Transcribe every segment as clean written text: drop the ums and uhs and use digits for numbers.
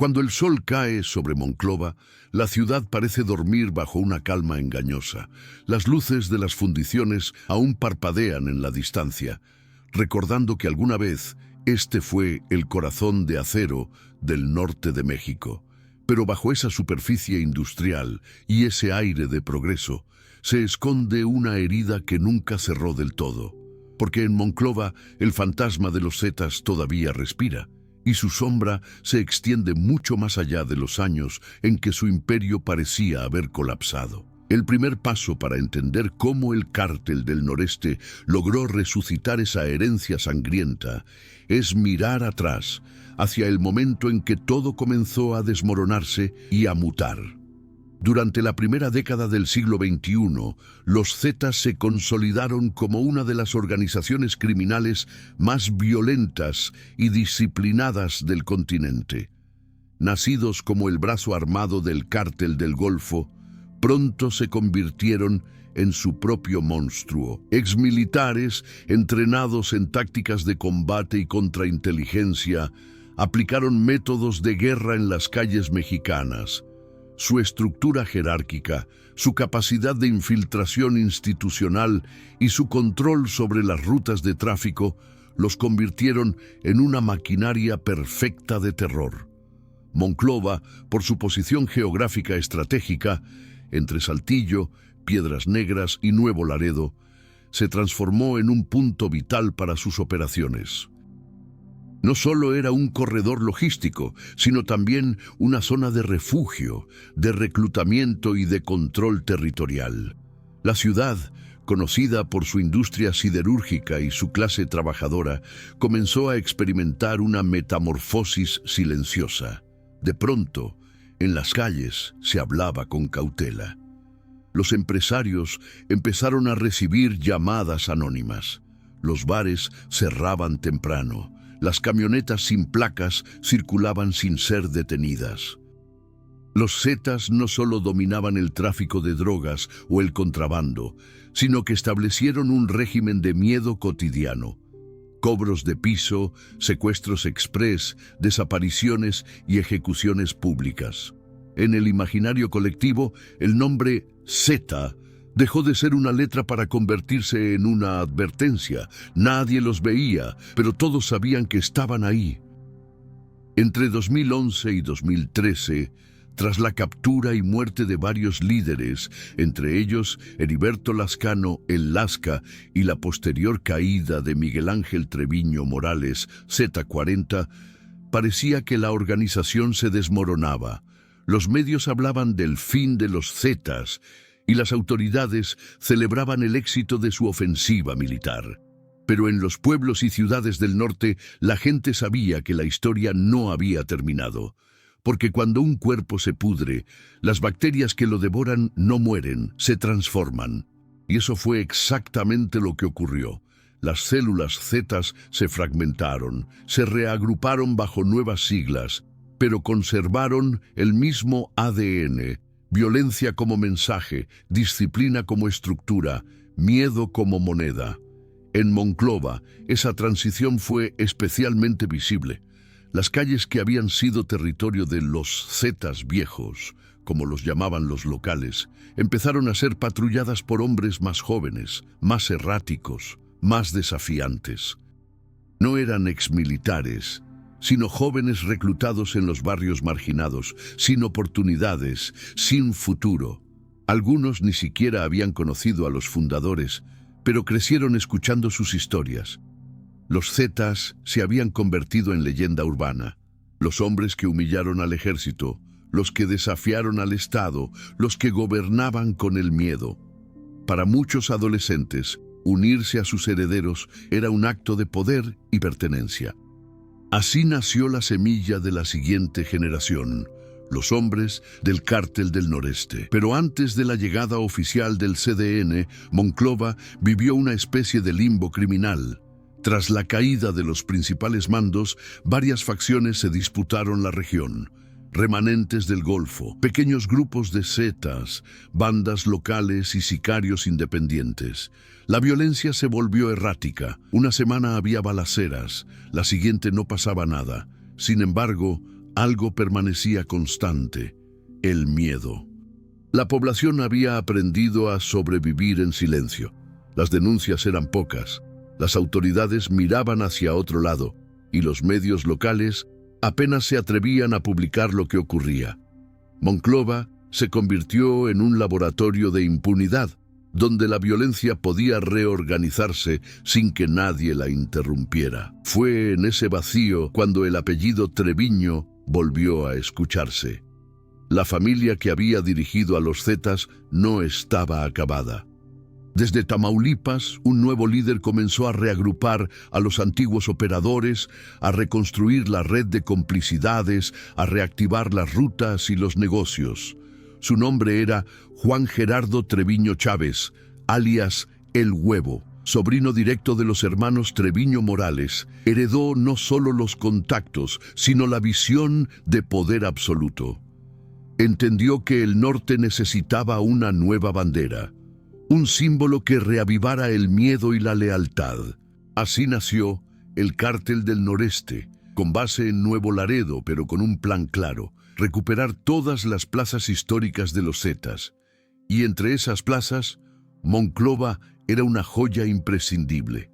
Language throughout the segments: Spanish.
Cuando el sol cae sobre Monclova, la ciudad parece dormir bajo una calma engañosa. Las luces de las fundiciones aún parpadean en la distancia, recordando que alguna vez este fue el corazón de acero del norte de México. Pero bajo esa superficie industrial y ese aire de progreso, se esconde una herida que nunca cerró del todo. Porque en Monclova el fantasma de los Zetas todavía respira, y su sombra se extiende mucho más allá de los años en que su imperio parecía haber colapsado. El primer paso para entender cómo el cártel del noreste logró resucitar esa herencia sangrienta es mirar atrás, hacia el momento en que todo comenzó a desmoronarse y a mutar. Durante la primera década del siglo XXI, los Zetas se consolidaron como una de las organizaciones criminales más violentas y disciplinadas del continente. Nacidos como el brazo armado del Cártel del Golfo, pronto se convirtieron en su propio monstruo. Exmilitares, entrenados en tácticas de combate y contrainteligencia, aplicaron métodos de guerra en las calles mexicanas. Su estructura jerárquica, su capacidad de infiltración institucional y su control sobre las rutas de tráfico los convirtieron en una maquinaria perfecta de terror. Monclova, por su posición geográfica estratégica, entre Saltillo, Piedras Negras y Nuevo Laredo, se transformó en un punto vital para sus operaciones. No solo era un corredor logístico, sino también una zona de refugio, de reclutamiento y de control territorial. La ciudad, conocida por su industria siderúrgica y su clase trabajadora, comenzó a experimentar una metamorfosis silenciosa. De pronto, en las calles se hablaba con cautela. Los empresarios empezaron a recibir llamadas anónimas. Los bares cerraban temprano. Las camionetas sin placas circulaban sin ser detenidas. Los Zetas no solo dominaban el tráfico de drogas o el contrabando, sino que establecieron un régimen de miedo cotidiano. Cobros de piso, secuestros express, desapariciones y ejecuciones públicas. En el imaginario colectivo, el nombre Zeta dejó de ser una letra para convertirse en una advertencia. Nadie los veía, pero todos sabían que estaban ahí. Entre 2011 y 2013, tras la captura y muerte de varios líderes, entre ellos Heriberto Lascano, el Lasca, y la posterior caída de Miguel Ángel Treviño Morales, Z40, parecía que la organización se desmoronaba. Los medios hablaban del fin de los Zetas, y las autoridades celebraban el éxito de su ofensiva militar. Pero en los pueblos y ciudades del norte, la gente sabía que la historia no había terminado. Porque cuando un cuerpo se pudre, las bacterias que lo devoran no mueren, se transforman. Y eso fue exactamente lo que ocurrió. Las células Zetas se fragmentaron, se reagruparon bajo nuevas siglas, pero conservaron el mismo ADN. Violencia como mensaje, disciplina como estructura, miedo como moneda. En Monclova, esa transición fue especialmente visible. Las calles que habían sido territorio de los Zetas viejos, como los llamaban los locales, empezaron a ser patrulladas por hombres más jóvenes, más erráticos, más desafiantes. No eran exmilitares, sino jóvenes reclutados en los barrios marginados, sin oportunidades, sin futuro. Algunos ni siquiera habían conocido a los fundadores, pero crecieron escuchando sus historias. Los Zetas se habían convertido en leyenda urbana. Los hombres que humillaron al ejército, los que desafiaron al Estado, los que gobernaban con el miedo. Para muchos adolescentes, unirse a sus herederos era un acto de poder y pertenencia. Así nació la semilla de la siguiente generación, los hombres del Cártel del Noreste. Pero antes de la llegada oficial del CDN, Monclova vivió una especie de limbo criminal. Tras la caída de los principales mandos, varias facciones se disputaron la región. Remanentes del Golfo, pequeños grupos de Zetas, bandas locales y sicarios independientes. La violencia se volvió errática. Una semana había balaceras, la siguiente no pasaba nada. Sin embargo, algo permanecía constante: el miedo. La población había aprendido a sobrevivir en silencio. Las denuncias eran pocas, las autoridades miraban hacia otro lado y los medios locales apenas se atrevían a publicar lo que ocurría. Monclova se convirtió en un laboratorio de impunidad, donde la violencia podía reorganizarse sin que nadie la interrumpiera. Fue en ese vacío cuando el apellido Treviño volvió a escucharse. La familia que había dirigido a los Zetas no estaba acabada. Desde Tamaulipas, un nuevo líder comenzó a reagrupar a los antiguos operadores, a reconstruir la red de complicidades, a reactivar las rutas y los negocios. Su nombre era Juan Gerardo Treviño Chávez, alias El Huevo. Sobrino directo de los hermanos Treviño Morales, heredó no solo los contactos, sino la visión de poder absoluto. Entendió que el norte necesitaba una nueva bandera, un símbolo que reavivara el miedo y la lealtad. Así nació el Cártel del Noreste, con base en Nuevo Laredo, pero con un plan claro: recuperar todas las plazas históricas de los Zetas. Y entre esas plazas, Monclova era una joya imprescindible.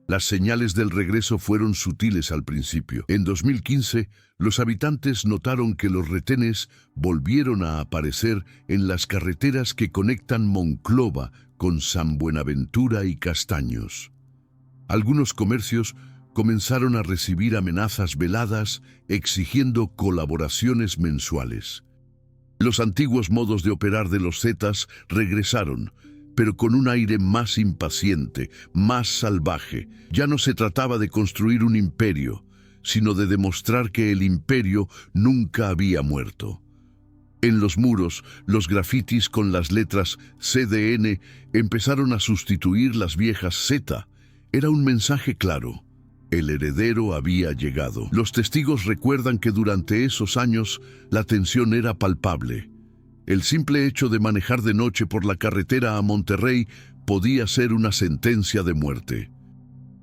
Las señales del regreso fueron sutiles al principio. En 2015, los habitantes notaron que los retenes volvieron a aparecer en las carreteras que conectan Monclova con San Buenaventura y Castaños. Algunos comercios comenzaron a recibir amenazas veladas exigiendo colaboraciones mensuales. Los antiguos modos de operar de los Zetas regresaron, pero con un aire más impaciente, más salvaje. Ya no se trataba de construir un imperio, sino de demostrar que el imperio nunca había muerto. En los muros, los grafitis con las letras CDN empezaron a sustituir las viejas Z. Era un mensaje claro: el heredero había llegado. Los testigos recuerdan que durante esos años la tensión era palpable. El simple hecho de manejar de noche por la carretera a Monterrey podía ser una sentencia de muerte.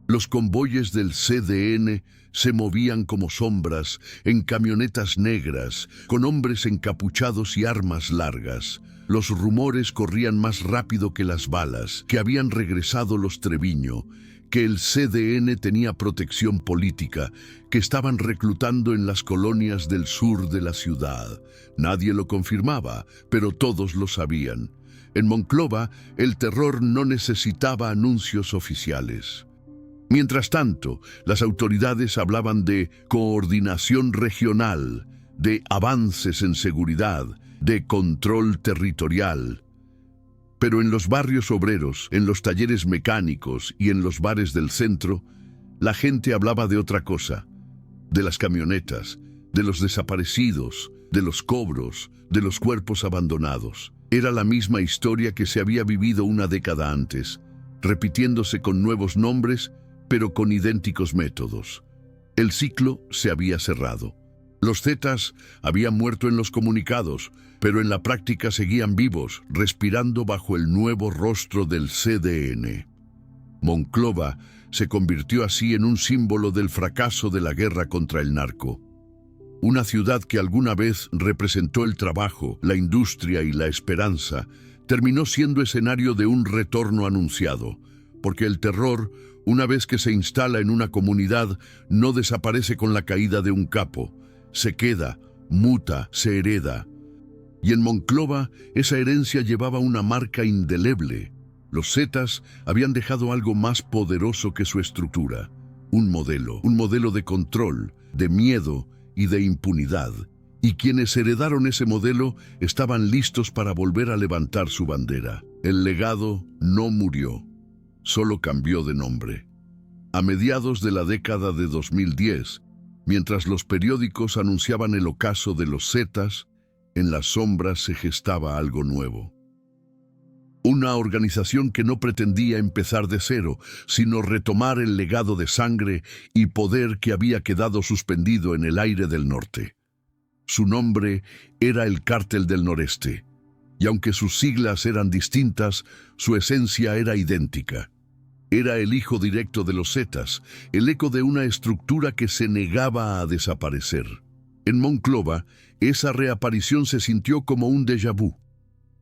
Los convoyes del CDN se movían como sombras en camionetas negras, con hombres encapuchados y armas largas. Los rumores corrían más rápido que las balas, que habían regresado los Treviño, que el CDN tenía protección política, que estaban reclutando en las colonias del sur de la ciudad. Nadie lo confirmaba, pero todos lo sabían. En Monclova, el terror no necesitaba anuncios oficiales. Mientras tanto, las autoridades hablaban de coordinación regional, de avances en seguridad, de control territorial. Pero en los barrios obreros, en los talleres mecánicos y en los bares del centro, la gente hablaba de otra cosa: de las camionetas, de los desaparecidos, de los cobros, de los cuerpos abandonados. Era la misma historia que se había vivido una década antes, repitiéndose con nuevos nombres, pero con idénticos métodos. El ciclo se había cerrado. Los Zetas habían muerto en los comunicados, pero en la práctica seguían vivos, respirando bajo el nuevo rostro del CDN. Monclova se convirtió así en un símbolo del fracaso de la guerra contra el narco. Una ciudad que alguna vez representó el trabajo, la industria y la esperanza, terminó siendo escenario de un retorno anunciado, porque el terror, una vez que se instala en una comunidad, no desaparece con la caída de un capo. Se queda, muta, se hereda. Y en Monclova, esa herencia llevaba una marca indeleble. Los Zetas habían dejado algo más poderoso que su estructura: un modelo de control, de miedo y de impunidad. Y quienes heredaron ese modelo estaban listos para volver a levantar su bandera. El legado no murió, solo cambió de nombre. A mediados de la década de 2010, mientras los periódicos anunciaban el ocaso de los Zetas, en las sombras se gestaba algo nuevo. Una organización que no pretendía empezar de cero, sino retomar el legado de sangre y poder que había quedado suspendido en el aire del norte. Su nombre era el Cártel del Noreste, y aunque sus siglas eran distintas, su esencia era idéntica. Era el hijo directo de los Zetas, el eco de una estructura que se negaba a desaparecer. En Monclova, esa reaparición se sintió como un déjà vu.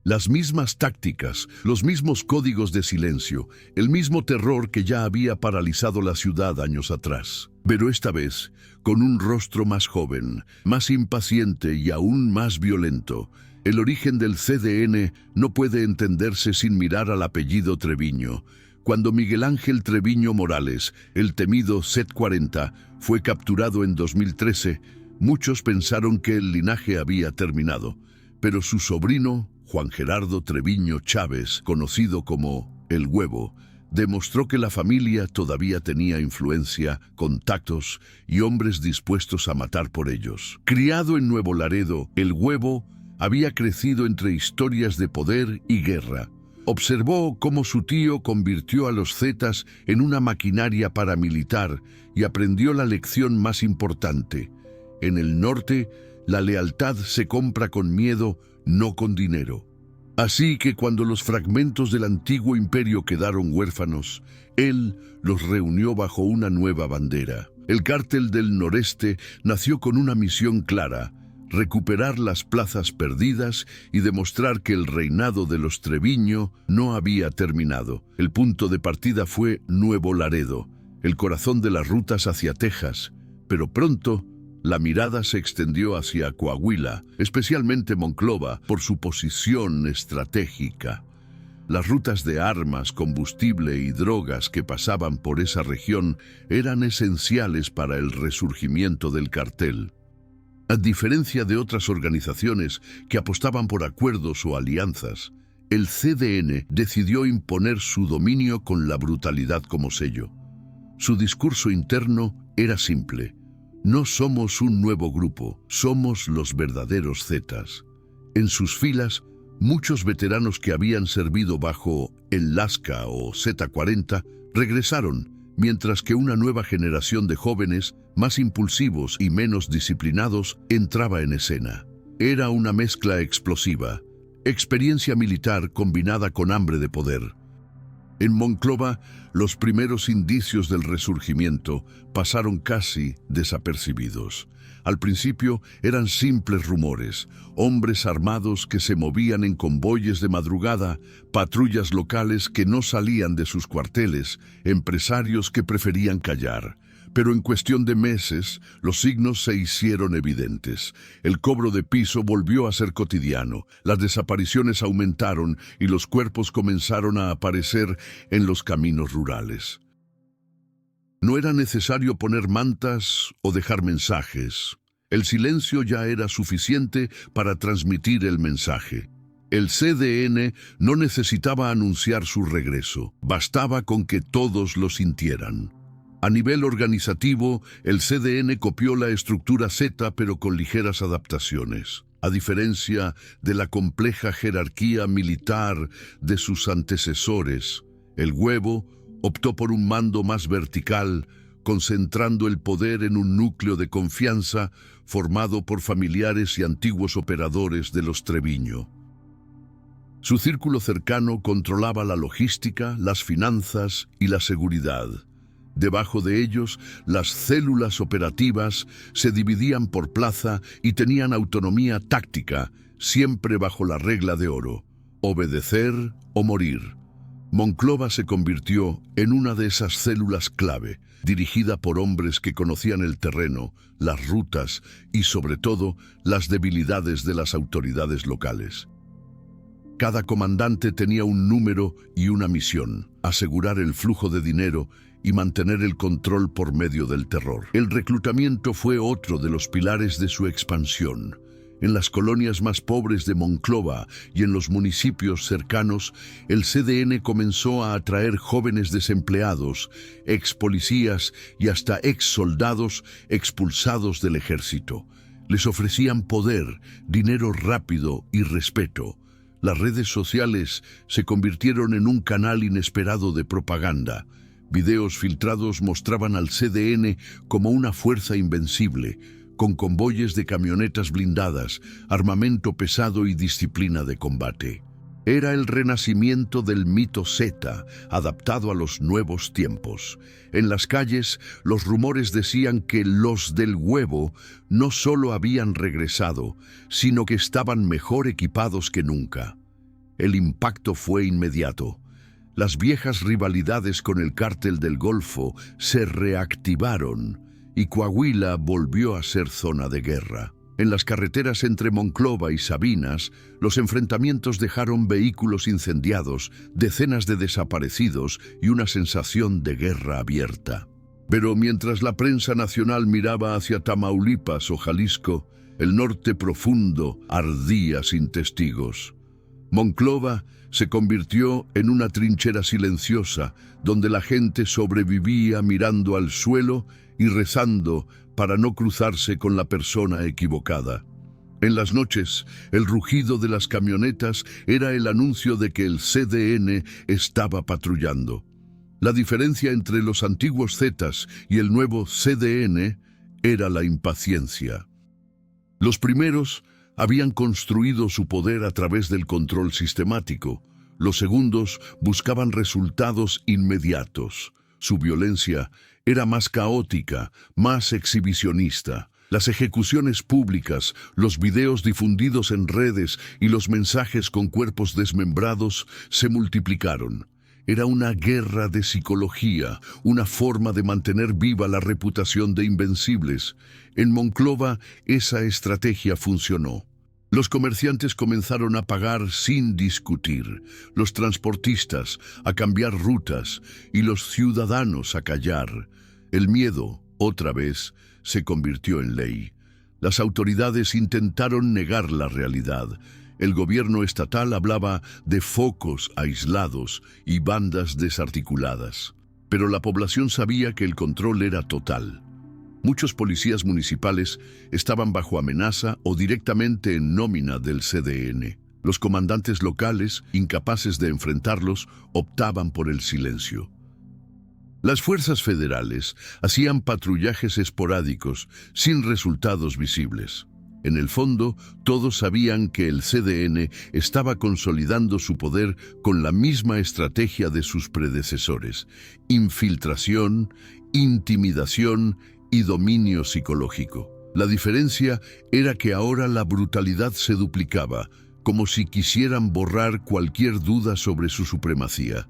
Las mismas tácticas, los mismos códigos de silencio, el mismo terror que ya había paralizado la ciudad años atrás. Pero esta vez, con un rostro más joven, más impaciente y aún más violento. El origen del CDN no puede entenderse sin mirar al apellido Treviño. Cuando Miguel Ángel Treviño Morales, el temido Z40, fue capturado en 2013, muchos pensaron que el linaje había terminado. Pero su sobrino, Juan Gerardo Treviño Chávez, conocido como El Huevo, demostró que la familia todavía tenía influencia, contactos y hombres dispuestos a matar por ellos. Criado en Nuevo Laredo, El Huevo había crecido entre historias de poder y guerra. Observó cómo su tío convirtió a los Zetas en una maquinaria paramilitar y aprendió la lección más importante. En el norte, la lealtad se compra con miedo, no con dinero. Así que cuando los fragmentos del antiguo imperio quedaron huérfanos, él los reunió bajo una nueva bandera. El Cártel del Noreste nació con una misión clara: recuperar las plazas perdidas y demostrar que el reinado de los Treviño no había terminado. El punto de partida fue Nuevo Laredo, el corazón de las rutas hacia Texas, pero pronto la mirada se extendió hacia Coahuila, especialmente Monclova, por su posición estratégica. Las rutas de armas, combustible y drogas que pasaban por esa región eran esenciales para el resurgimiento del cartel. A diferencia de otras organizaciones que apostaban por acuerdos o alianzas, el CDN decidió imponer su dominio con la brutalidad como sello. Su discurso interno era simple: no somos un nuevo grupo, somos los verdaderos Zetas. En sus filas, muchos veteranos que habían servido bajo el Lasca o Z40 regresaron, mientras que una nueva generación de jóvenes, más impulsivos y menos disciplinados, entraba en escena. Era una mezcla explosiva, experiencia militar combinada con hambre de poder. En Monclova, los primeros indicios del resurgimiento pasaron casi desapercibidos. Al principio eran simples rumores, hombres armados que se movían en convoyes de madrugada, patrullas locales que no salían de sus cuarteles, empresarios que preferían callar. Pero en cuestión de meses, los signos se hicieron evidentes. El cobro de piso volvió a ser cotidiano, las desapariciones aumentaron y los cuerpos comenzaron a aparecer en los caminos rurales. No era necesario poner mantas o dejar mensajes. El silencio ya era suficiente para transmitir el mensaje. El CDN no necesitaba anunciar su regreso, bastaba con que todos lo sintieran. A nivel organizativo, el CDN copió la estructura Z, pero con ligeras adaptaciones. A diferencia de la compleja jerarquía militar de sus antecesores, El Huevo optó por un mando más vertical, concentrando el poder en un núcleo de confianza formado por familiares y antiguos operadores de los Treviño. Su círculo cercano controlaba la logística, las finanzas y la seguridad. Debajo de ellos, las células operativas se dividían por plaza y tenían autonomía táctica, siempre bajo la regla de oro: obedecer o morir. Monclova se convirtió en una de esas células clave, dirigida por hombres que conocían el terreno, las rutas y, sobre todo, las debilidades de las autoridades locales. Cada comandante tenía un número y una misión: asegurar el flujo de dinero y mantener el control por medio del terror. El reclutamiento fue otro de los pilares de su expansión. En las colonias más pobres de Monclova y en los municipios cercanos, el CDN comenzó a atraer jóvenes desempleados, ex policías y hasta ex soldados expulsados del ejército. Les ofrecían poder, dinero rápido y respeto. Las redes sociales se convirtieron en un canal inesperado de propaganda. Videos filtrados mostraban al CDN como una fuerza invencible, con convoyes de camionetas blindadas, armamento pesado y disciplina de combate. Era el renacimiento del mito Z, adaptado a los nuevos tiempos. En las calles, los rumores decían que los del huevo no solo habían regresado, sino que estaban mejor equipados que nunca. El impacto fue inmediato. Las viejas rivalidades con el cártel del Golfo se reactivaron y Coahuila volvió a ser zona de guerra. En las carreteras entre Monclova y Sabinas, los enfrentamientos dejaron vehículos incendiados, decenas de desaparecidos y una sensación de guerra abierta. Pero mientras la prensa nacional miraba hacia Tamaulipas o Jalisco, el norte profundo ardía sin testigos. Monclova se convirtió en una trinchera silenciosa, donde la gente sobrevivía mirando al suelo y rezando para no cruzarse con la persona equivocada. En las noches, el rugido de las camionetas era el anuncio de que el CDN estaba patrullando. La diferencia entre los antiguos Zetas y el nuevo CDN era la impaciencia. Los primeros habían construido su poder a través del control sistemático. Los segundos buscaban resultados inmediatos. Su violencia era más caótica, más exhibicionista. Las ejecuciones públicas, los videos difundidos en redes y los mensajes con cuerpos desmembrados se multiplicaron. Era una guerra de psicología, una forma de mantener viva la reputación de invencibles. En Monclova, esa estrategia funcionó. Los comerciantes comenzaron a pagar sin discutir, los transportistas a cambiar rutas y los ciudadanos a callar. El miedo, otra vez, se convirtió en ley. Las autoridades intentaron negar la realidad. El gobierno estatal hablaba de focos aislados y bandas desarticuladas. Pero la población sabía que el control era total. Muchos policías municipales estaban bajo amenaza o directamente en nómina del CDN. Los comandantes locales, incapaces de enfrentarlos, optaban por el silencio. Las fuerzas federales hacían patrullajes esporádicos, sin resultados visibles. En el fondo, todos sabían que el CDN estaba consolidando su poder con la misma estrategia de sus predecesores: infiltración, intimidación y dominio psicológico. La diferencia era que ahora la brutalidad se duplicaba, como si quisieran borrar cualquier duda sobre su supremacía.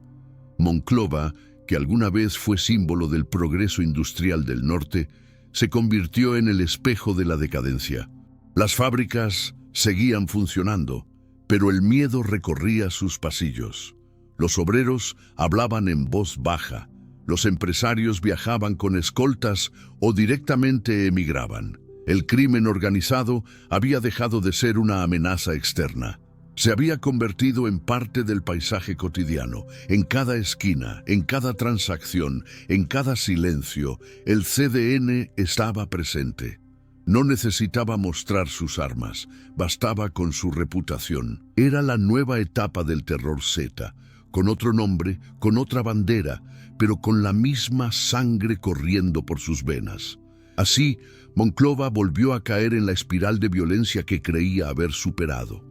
Monclova, que alguna vez fue símbolo del progreso industrial del norte, se convirtió en el espejo de la decadencia. Las fábricas seguían funcionando, pero el miedo recorría sus pasillos. Los obreros hablaban en voz baja, los empresarios viajaban con escoltas o directamente emigraban. El crimen organizado había dejado de ser una amenaza externa. Se había convertido en parte del paisaje cotidiano. En cada esquina, en cada transacción, en cada silencio, el CDN estaba presente. No necesitaba mostrar sus armas, bastaba con su reputación. Era la nueva etapa del terror Z, con otro nombre, con otra bandera, pero con la misma sangre corriendo por sus venas. Así, Monclova volvió a caer en la espiral de violencia que creía haber superado.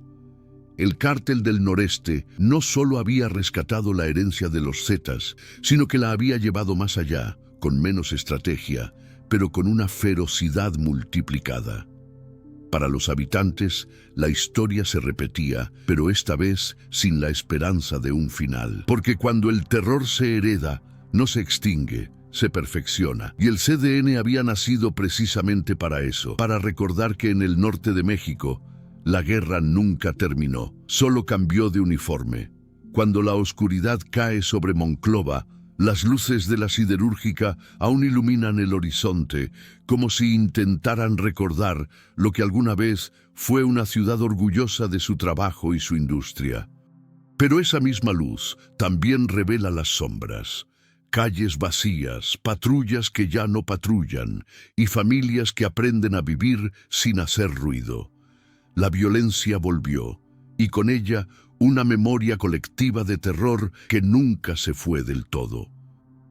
El cártel del noreste no solo había rescatado la herencia de los Zetas, sino que la había llevado más allá, con menos estrategia, pero con una ferocidad multiplicada. Para los habitantes, la historia se repetía, pero esta vez sin la esperanza de un final. Porque cuando el terror se hereda, no se extingue, se perfecciona. Y el CDN había nacido precisamente para eso, para recordar que en el norte de México, la guerra nunca terminó, solo cambió de uniforme. Cuando la oscuridad cae sobre Monclova, las luces de la siderúrgica aún iluminan el horizonte, como si intentaran recordar lo que alguna vez fue una ciudad orgullosa de su trabajo y su industria. Pero esa misma luz también revela las sombras. Calles vacías, patrullas que ya no patrullan y familias que aprenden a vivir sin hacer ruido. La violencia volvió, y con ella una memoria colectiva de terror que nunca se fue del todo.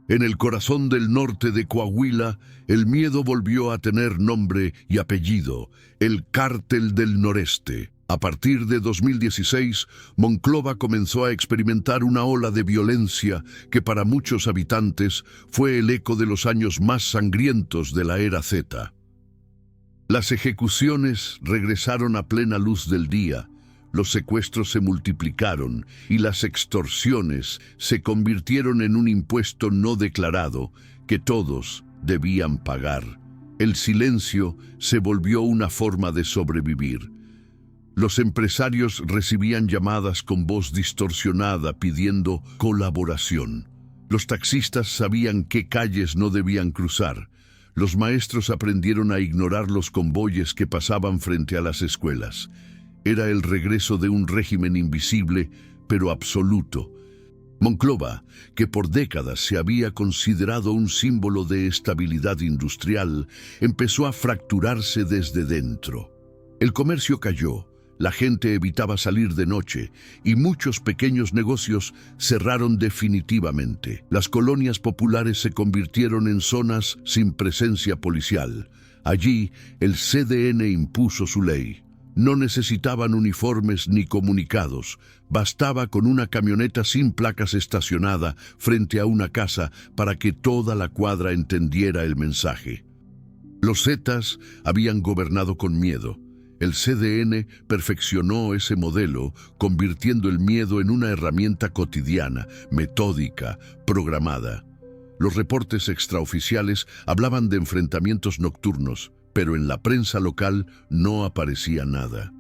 En el corazón del norte de Coahuila, el miedo volvió a tener nombre y apellido: el Cártel del Noreste. A partir de 2016, Monclova comenzó a experimentar una ola de violencia que para muchos habitantes fue el eco de los años más sangrientos de la era Z. Las ejecuciones regresaron a plena luz del día, los secuestros se multiplicaron y las extorsiones se convirtieron en un impuesto no declarado que todos debían pagar. El silencio se volvió una forma de sobrevivir. Los empresarios recibían llamadas con voz distorsionada pidiendo colaboración. Los taxistas sabían qué calles no debían cruzar. Los maestros aprendieron a ignorar los convoyes que pasaban frente a las escuelas. Era el regreso de un régimen invisible, pero absoluto. Monclova, que por décadas se había considerado un símbolo de estabilidad industrial, empezó a fracturarse desde dentro. El comercio cayó, la gente evitaba salir de noche y muchos pequeños negocios cerraron definitivamente. Las colonias populares se convirtieron en zonas sin presencia policial. Allí, el CDN impuso su ley. No necesitaban uniformes ni comunicados. Bastaba con una camioneta sin placas estacionada frente a una casa para que toda la cuadra entendiera el mensaje. Los Zetas habían gobernado con miedo. El CDN perfeccionó ese modelo, convirtiendo el miedo en una herramienta cotidiana, metódica, programada. Los reportes extraoficiales hablaban de enfrentamientos nocturnos, pero en la prensa local no aparecía nada.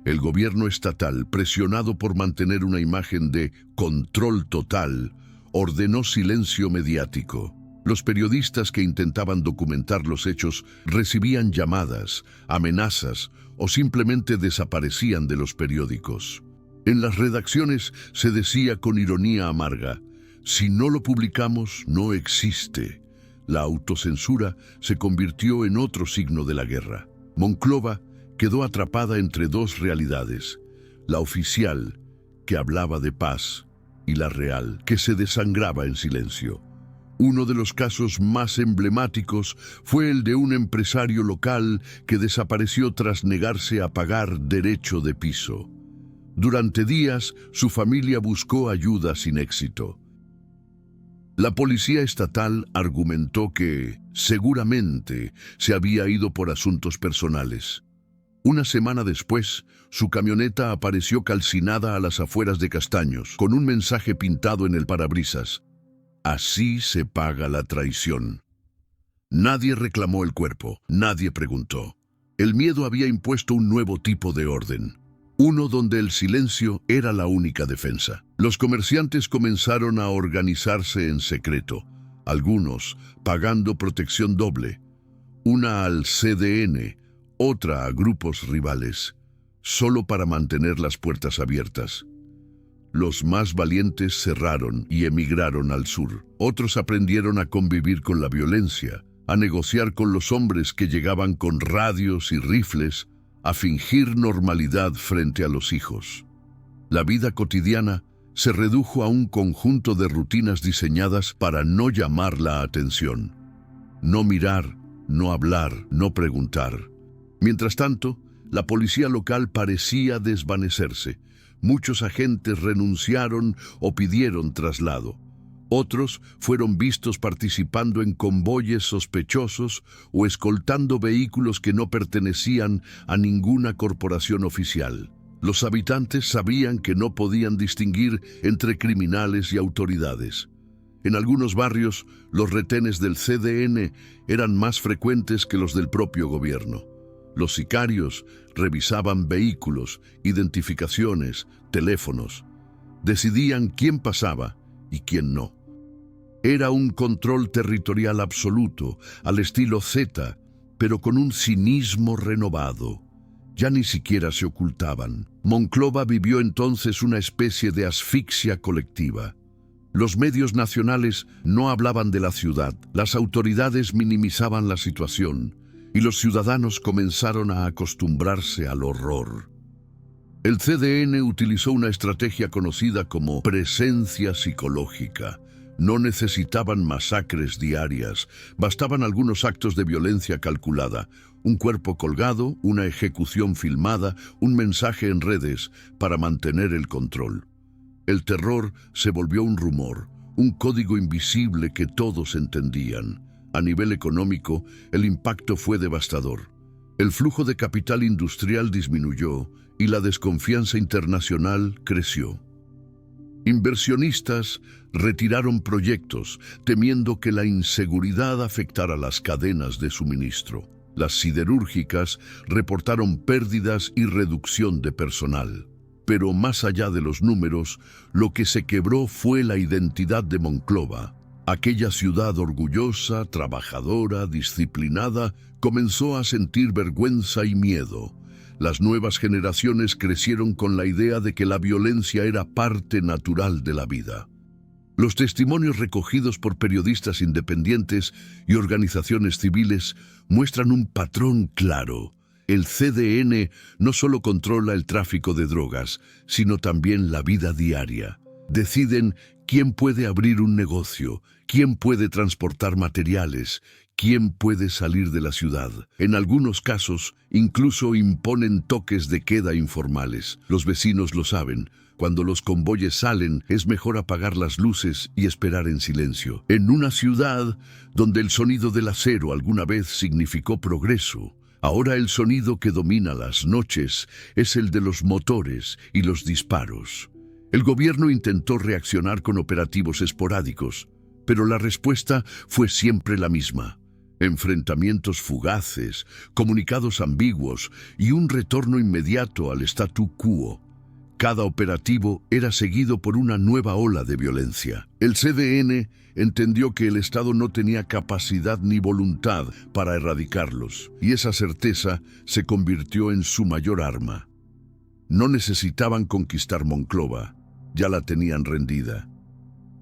El gobierno estatal, presionado por mantener una imagen de control total, ordenó silencio mediático. Los periodistas que intentaban documentar los hechos recibían llamadas, amenazas o simplemente desaparecían de los periódicos. En las redacciones se decía con ironía amarga: si no lo publicamos, no existe. La autocensura se convirtió en otro signo de la guerra. Monclova quedó atrapada entre dos realidades: la oficial, que hablaba de paz, y la real, que se desangraba en silencio. Uno de los casos más emblemáticos fue el de un empresario local que desapareció tras negarse a pagar derecho de piso. Durante días, su familia buscó ayuda sin éxito. La policía estatal argumentó que, seguramente, se había ido por asuntos personales. Una semana después, su camioneta apareció calcinada a las afueras de Castaños, con un mensaje pintado en el parabrisas: así se paga la traición. Nadie reclamó el cuerpo, nadie preguntó. El miedo había impuesto un nuevo tipo de orden, uno donde el silencio era la única defensa. Los comerciantes comenzaron a organizarse en secreto, algunos pagando protección doble, una al CDN, otra a grupos rivales, solo para mantener las puertas abiertas. Los más valientes cerraron y emigraron al sur. Otros aprendieron a convivir con la violencia, a negociar con los hombres que llegaban con radios y rifles, a fingir normalidad frente a los hijos. La vida cotidiana se redujo a un conjunto de rutinas diseñadas para no llamar la atención. No mirar, no hablar, no preguntar. Mientras tanto, la policía local parecía desvanecerse. Muchos agentes renunciaron o pidieron traslado. Otros fueron vistos participando en convoyes sospechosos o escoltando vehículos que no pertenecían a ninguna corporación oficial. Los habitantes sabían que no podían distinguir entre criminales y autoridades. En algunos barrios, los retenes del CDN eran más frecuentes que los del propio gobierno. Los sicarios revisaban vehículos, identificaciones, teléfonos. Decidían quién pasaba y quién no. Era un control territorial absoluto, al estilo Z, pero con un cinismo renovado. Ya ni siquiera se ocultaban. Monclova vivió entonces una especie de asfixia colectiva. Los medios nacionales no hablaban de la ciudad, las autoridades minimizaban la situación, y los ciudadanos comenzaron a acostumbrarse al horror. El CDN utilizó una estrategia conocida como presencia psicológica. No necesitaban masacres diarias, bastaban algunos actos de violencia calculada, un cuerpo colgado, una ejecución filmada, un mensaje en redes para mantener el control. El terror se volvió un rumor, un código invisible que todos entendían. A nivel económico, el impacto fue devastador. El flujo de capital industrial disminuyó y la desconfianza internacional creció. Inversionistas retiraron proyectos, temiendo que la inseguridad afectara las cadenas de suministro. Las siderúrgicas reportaron pérdidas y reducción de personal. Pero más allá de los números, lo que se quebró fue la identidad de Monclova. Aquella ciudad orgullosa, trabajadora, disciplinada, comenzó a sentir vergüenza y miedo. Las nuevas generaciones crecieron con la idea de que la violencia era parte natural de la vida. Los testimonios recogidos por periodistas independientes y organizaciones civiles muestran un patrón claro. El CDN no solo controla el tráfico de drogas, sino también la vida diaria. Deciden quién puede abrir un negocio, quién puede transportar materiales, quién puede salir de la ciudad. En algunos casos, incluso imponen toques de queda informales. Los vecinos lo saben. Cuando los convoyes salen, es mejor apagar las luces y esperar en silencio. En una ciudad donde el sonido del acero alguna vez significó progreso, ahora el sonido que domina las noches es el de los motores y los disparos. El gobierno intentó reaccionar con operativos esporádicos, pero la respuesta fue siempre la misma. Enfrentamientos fugaces, comunicados ambiguos y un retorno inmediato al statu quo. Cada operativo era seguido por una nueva ola de violencia. El CDN entendió que el Estado no tenía capacidad ni voluntad para erradicarlos, y esa certeza se convirtió en su mayor arma. No necesitaban conquistar Monclova, ya la tenían rendida.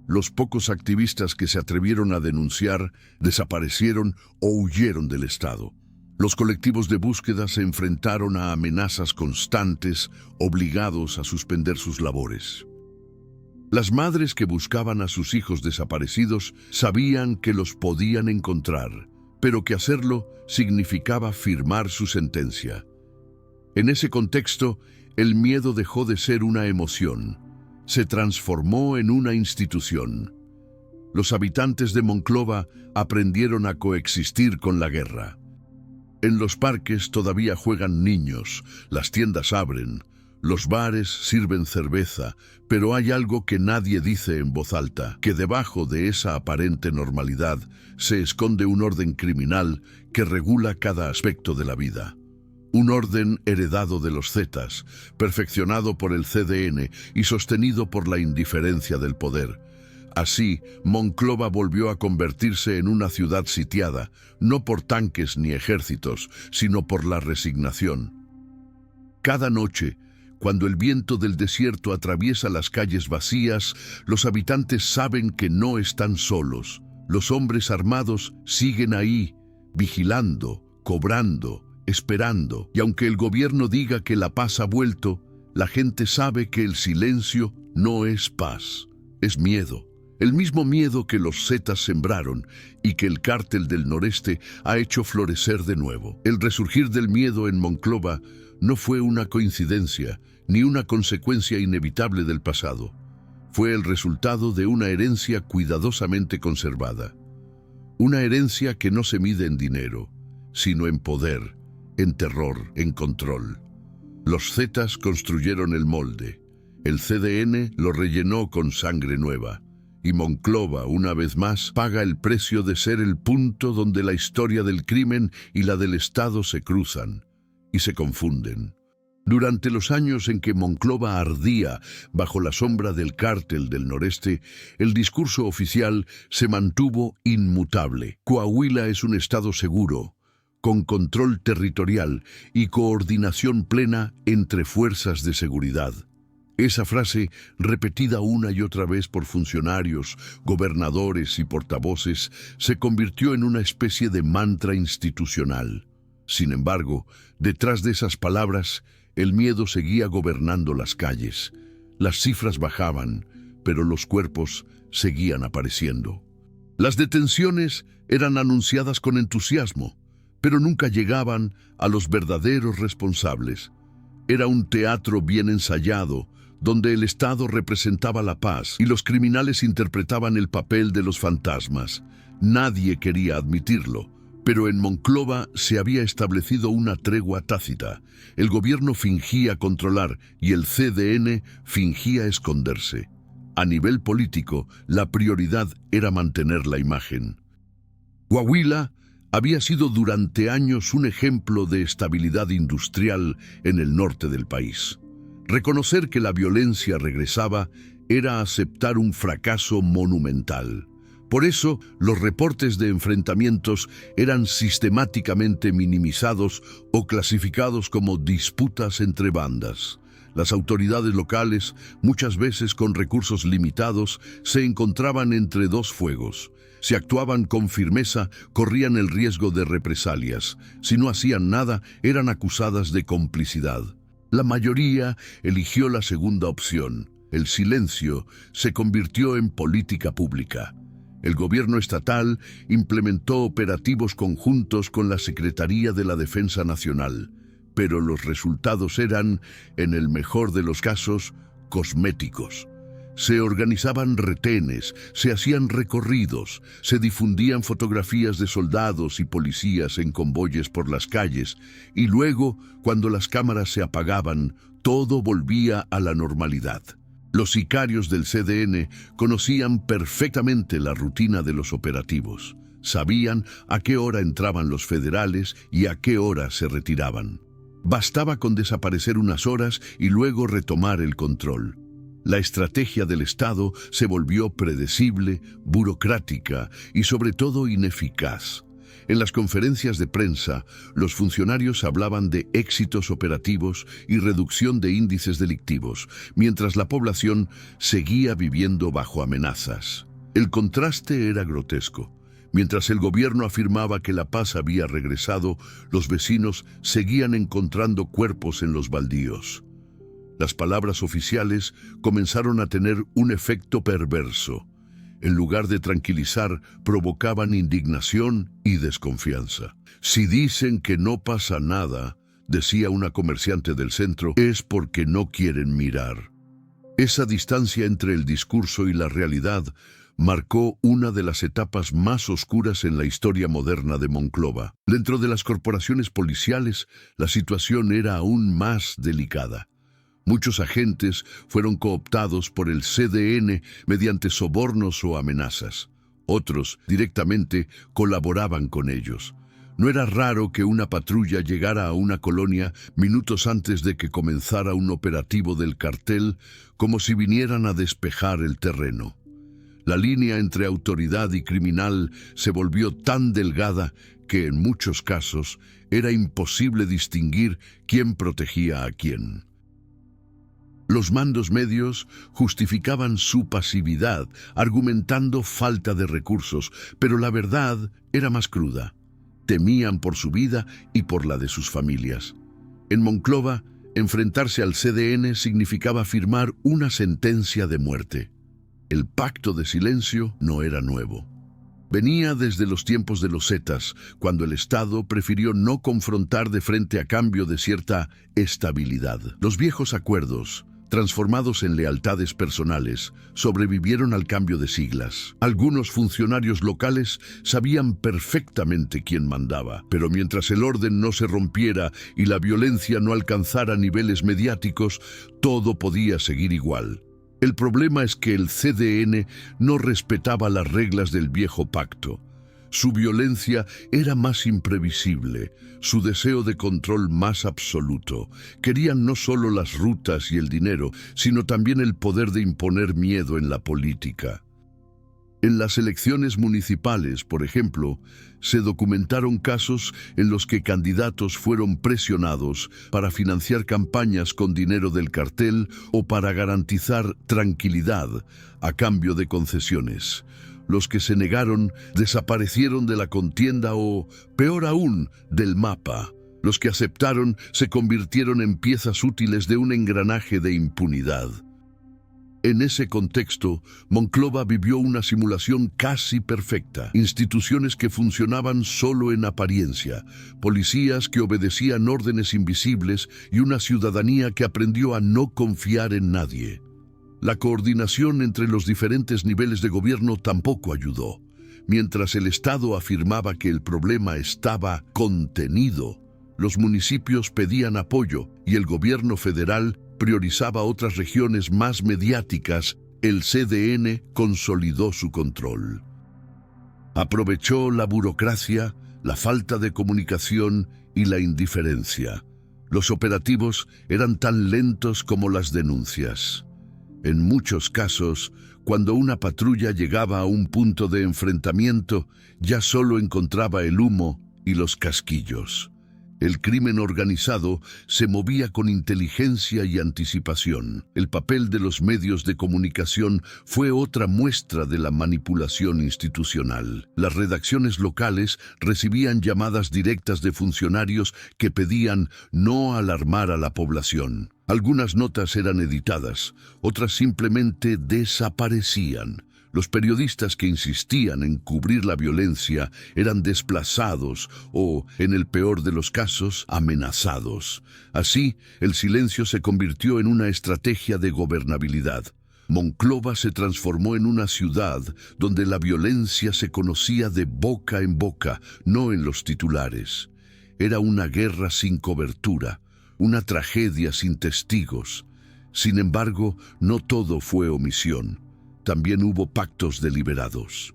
Los pocos activistas que se atrevieron a denunciar desaparecieron o huyeron del Estado. Los colectivos de búsqueda se enfrentaron a amenazas constantes, obligados a suspender sus labores. Las madres que buscaban a sus hijos desaparecidos sabían que los podían encontrar, pero que hacerlo significaba firmar su sentencia. En ese contexto, el miedo dejó de ser una emoción. Se transformó en una institución. Los habitantes de Monclova aprendieron a coexistir con la guerra. En los parques todavía juegan niños, las tiendas abren, los bares sirven cerveza, pero hay algo que nadie dice en voz alta, que debajo de esa aparente normalidad se esconde un orden criminal que regula cada aspecto de la vida. Un orden heredado de los Zetas, perfeccionado por el CDN y sostenido por la indiferencia del poder. Así, Monclova volvió a convertirse en una ciudad sitiada, no por tanques ni ejércitos, sino por la resignación. Cada noche, cuando el viento del desierto atraviesa las calles vacías, los habitantes saben que no están solos. Los hombres armados siguen ahí, vigilando, cobrando, esperando. Y aunque el gobierno diga que la paz ha vuelto, la gente sabe que el silencio no es paz, es miedo. El mismo miedo que los Zetas sembraron y que el cártel del noreste ha hecho florecer de nuevo. El resurgir del miedo en Monclova no fue una coincidencia ni una consecuencia inevitable del pasado. Fue el resultado de una herencia cuidadosamente conservada. Una herencia que no se mide en dinero, sino en poder, en terror, en control. Los Zetas construyeron el molde. El CDN lo rellenó con sangre nueva. Y Monclova, una vez más, paga el precio de ser el punto donde la historia del crimen y la del Estado se cruzan y se confunden. Durante los años en que Monclova ardía bajo la sombra del cártel del noreste, el discurso oficial se mantuvo inmutable. Coahuila es un estado seguro, con control territorial y coordinación plena entre fuerzas de seguridad. Esa frase, repetida una y otra vez por funcionarios, gobernadores y portavoces, se convirtió en una especie de mantra institucional. Sin embargo, detrás de esas palabras, el miedo seguía gobernando las calles. Las cifras bajaban, pero los cuerpos seguían apareciendo. Las detenciones eran anunciadas con entusiasmo, pero nunca llegaban a los verdaderos responsables. Era un teatro bien ensayado, donde el Estado representaba la paz y los criminales interpretaban el papel de los fantasmas. Nadie quería admitirlo, pero en Monclova se había establecido una tregua tácita. El gobierno fingía controlar y el CDN fingía esconderse. A nivel político, la prioridad era mantener la imagen. Coahuila había sido durante años un ejemplo de estabilidad industrial en el norte del país. Reconocer que la violencia regresaba era aceptar un fracaso monumental. Por eso, los reportes de enfrentamientos eran sistemáticamente minimizados o clasificados como disputas entre bandas. Las autoridades locales, muchas veces con recursos limitados, se encontraban entre dos fuegos. Si actuaban con firmeza, corrían el riesgo de represalias. Si no hacían nada, eran acusadas de complicidad. La mayoría eligió la segunda opción. El silencio se convirtió en política pública. El gobierno estatal implementó operativos conjuntos con la Secretaría de la Defensa Nacional, pero los resultados eran, en el mejor de los casos, cosméticos. Se organizaban retenes, se hacían recorridos, se difundían fotografías de soldados y policías en convoyes por las calles, y luego, cuando las cámaras se apagaban, todo volvía a la normalidad. Los sicarios del CDN conocían perfectamente la rutina de los operativos. Sabían a qué hora entraban los federales y a qué hora se retiraban. Bastaba con desaparecer unas horas y luego retomar el control. La estrategia del Estado se volvió predecible, burocrática y sobre todo ineficaz. En las conferencias de prensa, los funcionarios hablaban de éxitos operativos y reducción de índices delictivos, mientras la población seguía viviendo bajo amenazas. El contraste era grotesco. Mientras el gobierno afirmaba que la paz había regresado, los vecinos seguían encontrando cuerpos en los baldíos. Las palabras oficiales comenzaron a tener un efecto perverso. En lugar de tranquilizar, provocaban indignación y desconfianza. Si dicen que no pasa nada, decía una comerciante del centro, es porque no quieren mirar. Esa distancia entre el discurso y la realidad marcó una de las etapas más oscuras en la historia moderna de Monclova. Dentro de las corporaciones policiales, la situación era aún más delicada. Muchos agentes fueron cooptados por el CDN mediante sobornos o amenazas. Otros, directamente, colaboraban con ellos. No era raro que una patrulla llegara a una colonia minutos antes de que comenzara un operativo del cartel, como si vinieran a despejar el terreno. La línea entre autoridad y criminal se volvió tan delgada que en muchos casos era imposible distinguir quién protegía a quién. Los mandos medios justificaban su pasividad, argumentando falta de recursos, pero la verdad era más cruda. Temían por su vida y por la de sus familias. En Monclova, enfrentarse al CDN significaba firmar una sentencia de muerte. El pacto de silencio no era nuevo. Venía desde los tiempos de los Zetas, cuando el Estado prefirió no confrontar de frente a cambio de cierta estabilidad. Los viejos acuerdos, transformados en lealtades personales, sobrevivieron al cambio de siglas. Algunos funcionarios locales sabían perfectamente quién mandaba, pero mientras el orden no se rompiera y la violencia no alcanzara niveles mediáticos, todo podía seguir igual. El problema es que el CDN no respetaba las reglas del viejo pacto. Su violencia era más imprevisible, su deseo de control más absoluto. Querían no solo las rutas y el dinero, sino también el poder de imponer miedo en la política. En las elecciones municipales, por ejemplo, se documentaron casos en los que candidatos fueron presionados para financiar campañas con dinero del cartel o para garantizar tranquilidad a cambio de concesiones. Los que se negaron desaparecieron de la contienda o, peor aún, del mapa. Los que aceptaron se convirtieron en piezas útiles de un engranaje de impunidad. En ese contexto, Monclova vivió una simulación casi perfecta. Instituciones que funcionaban solo en apariencia, policías que obedecían órdenes invisibles y una ciudadanía que aprendió a no confiar en nadie. La coordinación entre los diferentes niveles de gobierno tampoco ayudó. Mientras el Estado afirmaba que el problema estaba contenido, los municipios pedían apoyo y el gobierno federal priorizaba otras regiones más mediáticas. El CDN consolidó su control. Aprovechó la burocracia, la falta de comunicación y la indiferencia. Los operativos eran tan lentos como las denuncias. En muchos casos, cuando una patrulla llegaba a un punto de enfrentamiento, ya solo encontraba el humo y los casquillos. El crimen organizado se movía con inteligencia y anticipación. El papel de los medios de comunicación fue otra muestra de la manipulación institucional. Las redacciones locales recibían llamadas directas de funcionarios que pedían no alarmar a la población. Algunas notas eran editadas, otras simplemente desaparecían. Los periodistas que insistían en cubrir la violencia eran desplazados o, en el peor de los casos, amenazados. Así, el silencio se convirtió en una estrategia de gobernabilidad. Monclova se transformó en una ciudad donde la violencia se conocía de boca en boca, no en los titulares. Era una guerra sin cobertura, una tragedia sin testigos. Sin embargo, no todo fue omisión. También hubo pactos deliberados.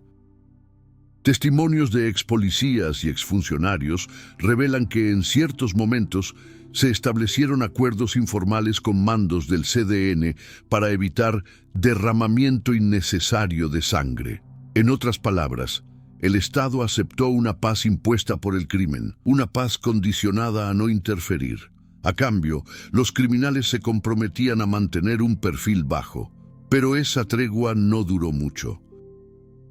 Testimonios de expolicías y exfuncionarios revelan que en ciertos momentos se establecieron acuerdos informales con mandos del CDN para evitar derramamiento innecesario de sangre. En otras palabras, el Estado aceptó una paz impuesta por el crimen, una paz condicionada a no interferir. A cambio, los criminales se comprometían a mantener un perfil bajo. Pero esa tregua no duró mucho.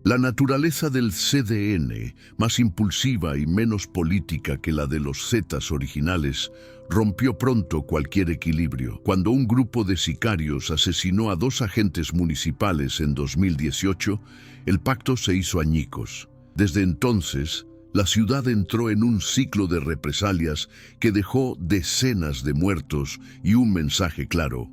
La naturaleza del CDN, más impulsiva y menos política que la de los Zetas originales, rompió pronto cualquier equilibrio. Cuando un grupo de sicarios asesinó a 2 agentes municipales en 2018, el pacto se hizo añicos. Desde entonces, la ciudad entró en un ciclo de represalias que dejó decenas de muertos y un mensaje claro: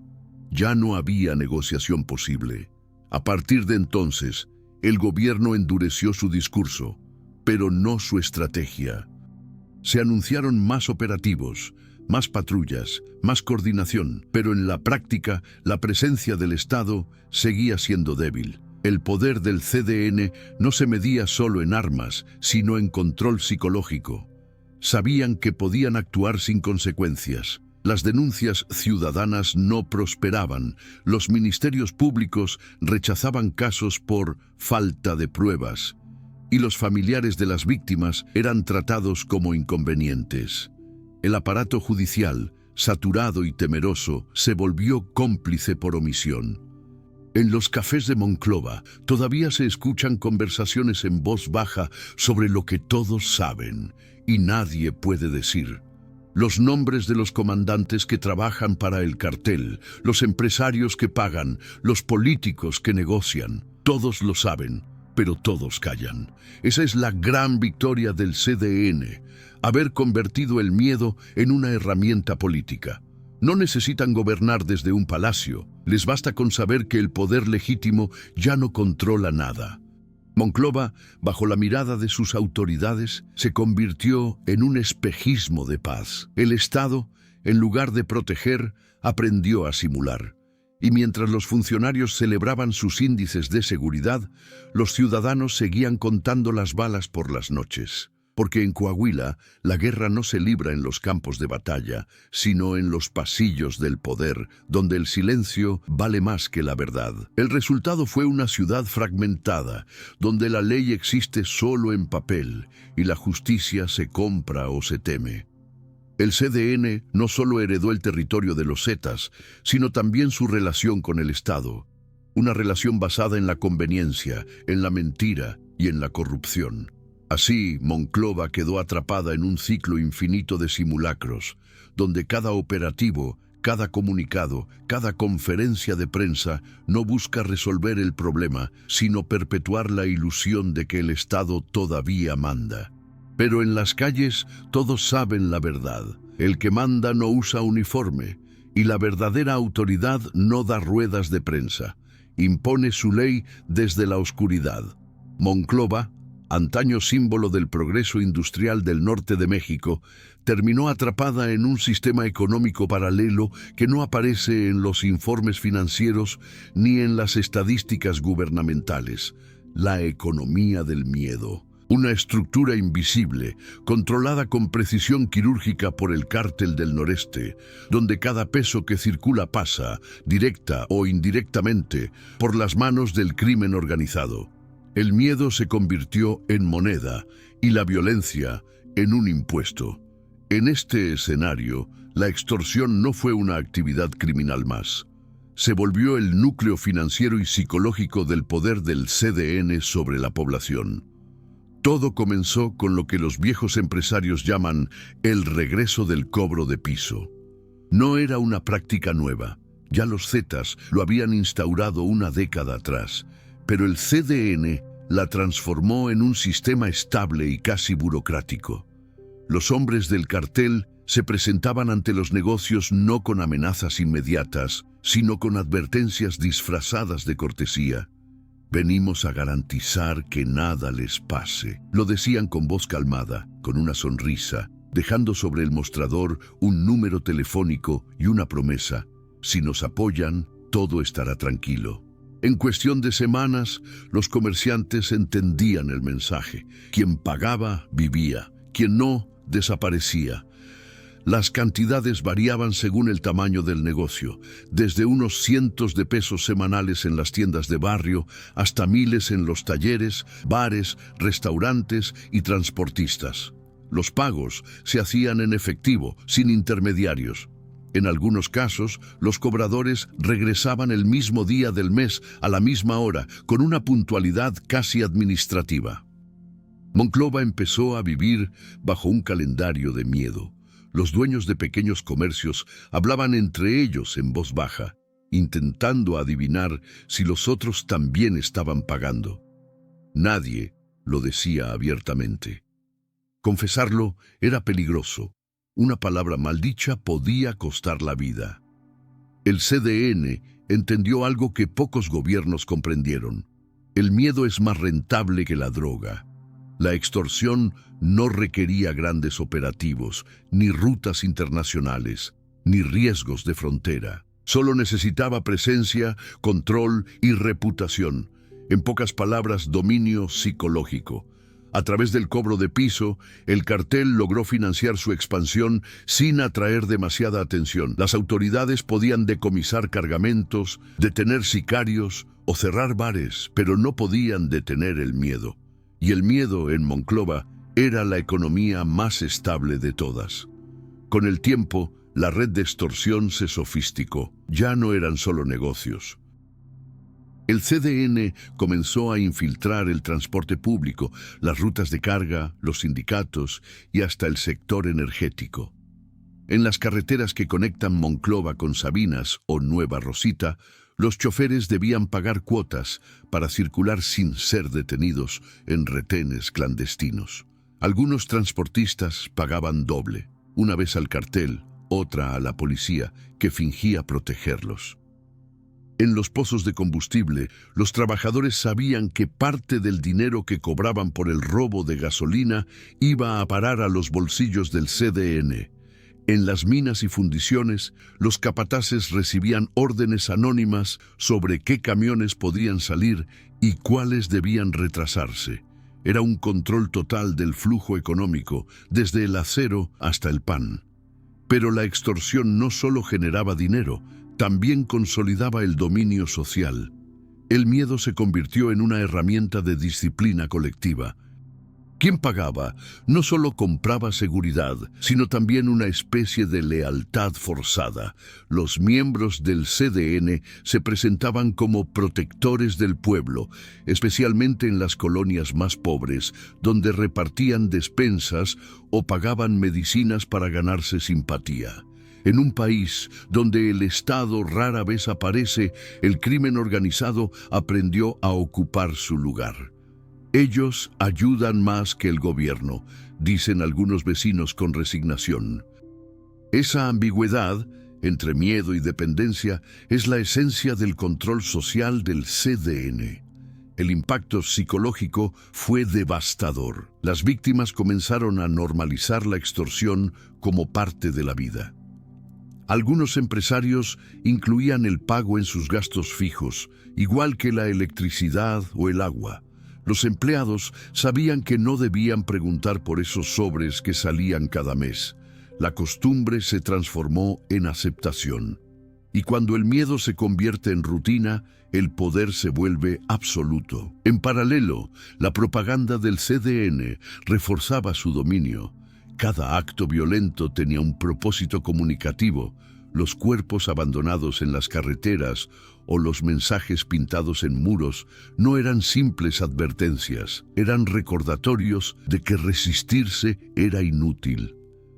ya no había negociación posible. A partir de entonces, el gobierno endureció su discurso, pero no su estrategia. Se anunciaron más operativos, más patrullas, más coordinación, pero en la práctica, la presencia del Estado seguía siendo débil. El poder del CDN no se medía solo en armas, sino en control psicológico. Sabían que podían actuar sin consecuencias. Las denuncias ciudadanas no prosperaban, los ministerios públicos rechazaban casos por falta de pruebas, y los familiares de las víctimas eran tratados como inconvenientes. El aparato judicial, saturado y temeroso, se volvió cómplice por omisión. En los cafés de Monclova todavía se escuchan conversaciones en voz baja sobre lo que todos saben y nadie puede decir. Los nombres de los comandantes que trabajan para el cartel, los empresarios que pagan, los políticos que negocian, todos lo saben, pero todos callan. Esa es la gran victoria del CDN, haber convertido el miedo en una herramienta política. No necesitan gobernar desde un palacio, les basta con saber que el poder legítimo ya no controla nada. Monclova, bajo la mirada de sus autoridades, se convirtió en un espejismo de paz. El Estado, en lugar de proteger, aprendió a simular. Y mientras los funcionarios celebraban sus índices de seguridad, los ciudadanos seguían contando las balas por las noches. Porque en Coahuila, la guerra no se libra en los campos de batalla, sino en los pasillos del poder, donde el silencio vale más que la verdad. El resultado fue una ciudad fragmentada, donde la ley existe solo en papel y la justicia se compra o se teme. El CDN no solo heredó el territorio de los Zetas, sino también su relación con el Estado. Una relación basada en la conveniencia, en la mentira y en la corrupción. Así, Monclova quedó atrapada en un ciclo infinito de simulacros, donde cada operativo, cada comunicado, cada conferencia de prensa no busca resolver el problema, sino perpetuar la ilusión de que el Estado todavía manda. Pero en las calles todos saben la verdad. El que manda no usa uniforme, y la verdadera autoridad no da ruedas de prensa. Impone su ley desde la oscuridad. Monclova, antaño símbolo del progreso industrial del norte de México, terminó atrapada en un sistema económico paralelo que no aparece en los informes financieros ni en las estadísticas gubernamentales. La economía del miedo. Una estructura invisible, controlada con precisión quirúrgica por el Cártel del Noreste, donde cada peso que circula pasa, directa o indirectamente, por las manos del crimen organizado. El miedo se convirtió en moneda y la violencia en un impuesto. En este escenario, la extorsión no fue una actividad criminal más. Se volvió el núcleo financiero y psicológico del poder del CDN sobre la población. Todo comenzó con lo que los viejos empresarios llaman el regreso del cobro de piso. No era una práctica nueva, ya los Zetas lo habían instaurado una década atrás, pero el CDN la transformó en un sistema estable y casi burocrático. Los hombres del cartel se presentaban ante los negocios no con amenazas inmediatas, sino con advertencias disfrazadas de cortesía. Venimos a garantizar que nada les pase. Lo decían con voz calmada, con una sonrisa, dejando sobre el mostrador un número telefónico y una promesa. Si nos apoyan, todo estará tranquilo. En cuestión de semanas, los comerciantes entendían el mensaje. Quien pagaba, vivía. Quien no, desaparecía. Las cantidades variaban según el tamaño del negocio, desde unos cientos de pesos semanales en las tiendas de barrio hasta miles en los talleres, bares, restaurantes y transportistas. Los pagos se hacían en efectivo, sin intermediarios. En algunos casos, los cobradores regresaban el mismo día del mes a la misma hora, con una puntualidad casi administrativa. Monclova empezó a vivir bajo un calendario de miedo. Los dueños de pequeños comercios hablaban entre ellos en voz baja, intentando adivinar si los otros también estaban pagando. Nadie lo decía abiertamente. Confesarlo era peligroso. Una palabra maldicha podía costar la vida. El CDN entendió algo que pocos gobiernos comprendieron. El miedo es más rentable que la droga. La extorsión no requería grandes operativos, ni rutas internacionales, ni riesgos de frontera. Solo necesitaba presencia, control y reputación. En pocas palabras, dominio psicológico. A través del cobro de piso, el cartel logró financiar su expansión sin atraer demasiada atención. Las autoridades podían decomisar cargamentos, detener sicarios o cerrar bares, pero no podían detener el miedo. Y el miedo en Monclova era la economía más estable de todas. Con el tiempo, la red de extorsión se sofisticó. Ya no eran solo negocios. El CDN comenzó a infiltrar el transporte público, las rutas de carga, los sindicatos y hasta el sector energético. En las carreteras que conectan Monclova con Sabinas o Nueva Rosita, los choferes debían pagar cuotas para circular sin ser detenidos en retenes clandestinos. Algunos transportistas pagaban doble, una vez al cartel, otra a la policía, que fingía protegerlos. En los pozos de combustible, los trabajadores sabían que parte del dinero que cobraban por el robo de gasolina iba a parar a los bolsillos del CDN. En las minas y fundiciones, los capataces recibían órdenes anónimas sobre qué camiones podían salir y cuáles debían retrasarse. Era un control total del flujo económico, desde el acero hasta el pan. Pero la extorsión no solo generaba dinero, también consolidaba el dominio social. El miedo se convirtió en una herramienta de disciplina colectiva. Quien pagaba no solo compraba seguridad, sino también una especie de lealtad forzada. Los miembros del CDN se presentaban como protectores del pueblo, especialmente en las colonias más pobres, donde repartían despensas o pagaban medicinas para ganarse simpatía. En un país donde el Estado rara vez aparece, el crimen organizado aprendió a ocupar su lugar. Ellos ayudan más que el gobierno, dicen algunos vecinos con resignación. Esa ambigüedad entre miedo y dependencia es la esencia del control social del CDN. El impacto psicológico fue devastador. Las víctimas comenzaron a normalizar la extorsión como parte de la vida. Algunos empresarios incluían el pago en sus gastos fijos, igual que la electricidad o el agua. Los empleados sabían que no debían preguntar por esos sobres que salían cada mes. La costumbre se transformó en aceptación. Y cuando el miedo se convierte en rutina, el poder se vuelve absoluto. En paralelo, la propaganda del CDN reforzaba su dominio. Cada acto violento tenía un propósito comunicativo. Los cuerpos abandonados en las carreteras o los mensajes pintados en muros no eran simples advertencias, eran recordatorios de que resistirse era inútil.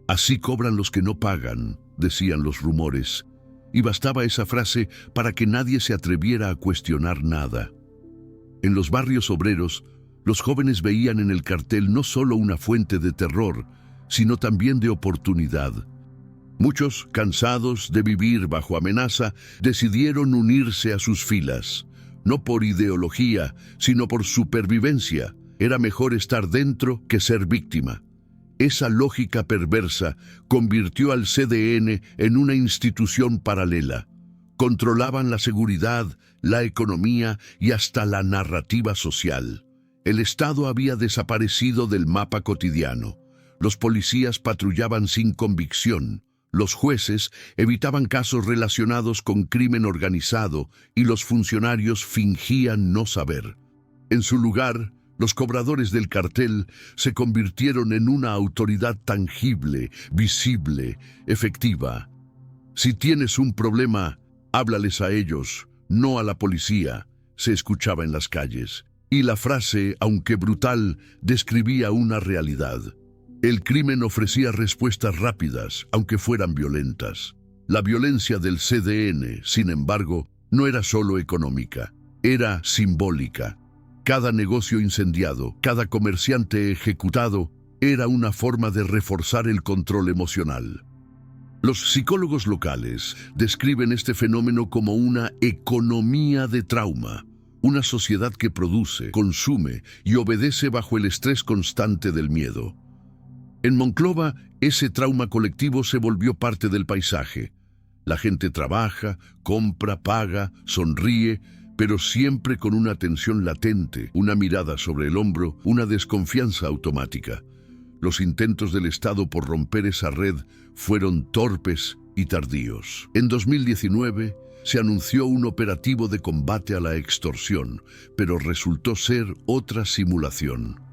Así cobran los que no pagan, decían los rumores, y bastaba esa frase para que nadie se atreviera a cuestionar nada. En los barrios obreros, los jóvenes veían en el cartel no solo una fuente de terror, sino también de oportunidad. Muchos, cansados de vivir bajo amenaza, decidieron unirse a sus filas. No por ideología, sino por supervivencia. Era mejor estar dentro que ser víctima. Esa lógica perversa convirtió al CDN en una institución paralela. Controlaban la seguridad, la economía y hasta la narrativa social. El Estado había desaparecido del mapa cotidiano. Los policías patrullaban sin convicción. Los jueces evitaban casos relacionados con crimen organizado y los funcionarios fingían no saber. En su lugar, los cobradores del cartel se convirtieron en una autoridad tangible, visible, efectiva. Si tienes un problema, háblales a ellos, no a la policía, se escuchaba en las calles. Y la frase, aunque brutal, describía una realidad. El crimen ofrecía respuestas rápidas, aunque fueran violentas. La violencia del CDN, sin embargo, no era solo económica, era simbólica. Cada negocio incendiado, cada comerciante ejecutado, era una forma de reforzar el control emocional. Los psicólogos locales describen este fenómeno como una economía de trauma, una sociedad que produce, consume y obedece bajo el estrés constante del miedo. En Monclova, ese trauma colectivo se volvió parte del paisaje. La gente trabaja, compra, paga, sonríe, pero siempre con una tensión latente, una mirada sobre el hombro, una desconfianza automática. Los intentos del Estado por romper esa red fueron torpes y tardíos. En 2019 se anunció un operativo de combate a la extorsión, pero resultó ser otra simulación.